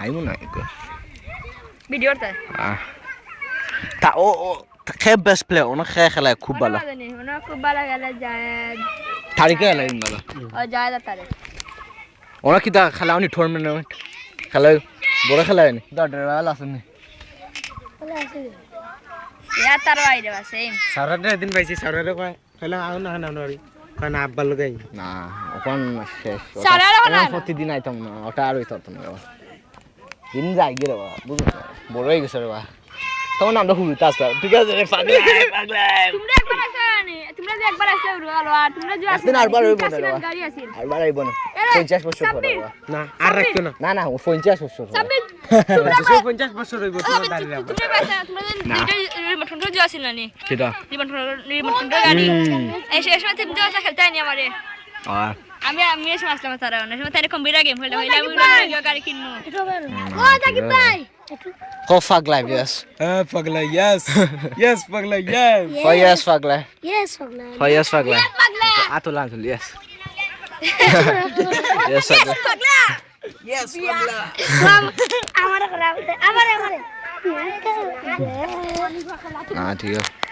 আইমু না ভিডিওতে তা ও খে বেস্ট প্লেয়ার ওনা খে খেলায় খুব ভালো খুব ভালো খেলা যায় তারিখে খেলায় ভালো ও যায় না তারে ওনা কি তা খেলা উনি টুর্নামেন্ট খেলায় বড় খেলায় নি দা ড্রাইভার আছে নি ইয়া তার বাইরে আছে সারাটা দিন পাইছি সারারে কয় খেলা আও না না নরি কারণ আব্বা লগাই না ওখান শেষ সারারে না প্রতিদিন আইতাম না ওটা আর হইতো না দিন যাই গেলে বাবা বুঝছো বড় হয়ে গেছে রে বাবা তখন আমরা হুড়িতে আসতাম ঠিক আছে রে পাগলা তোমরা একবার আসনি তোমরা যে একবার আসলে হলো আর তোমরা যে আসলে আরবার হইব না গাড়ি আছে আরবার আইব না 50 বছর পরে বাবা না আর রাখতো না না না 50 বছর পরে 50 বছর হইব তোমার দাঁড়িয়ে যাবে তোমরা বাসা তোমরা যে রিমোট কন্ট্রোল যে আসিল না নি সেটা রিমোট কন্ট্রোল গাড়ি এই সময় তুমি যে খেলতে আইনি আমারে আর আমি এসে আসলাম তারা অনেক সময় তারে কম্পিউটার গেম হইলো আমি গাড়ি কিনবো ও দেখি ভাই Go fuck life, yes. পাগলা yes yes পাগলা yes For yes, fuck life. Yes, Pagla. For yes, fuck life. Atul, yes. Yes, fuck life. পাগলা yes পাগলা Amara, amara. Ah, ठीक है.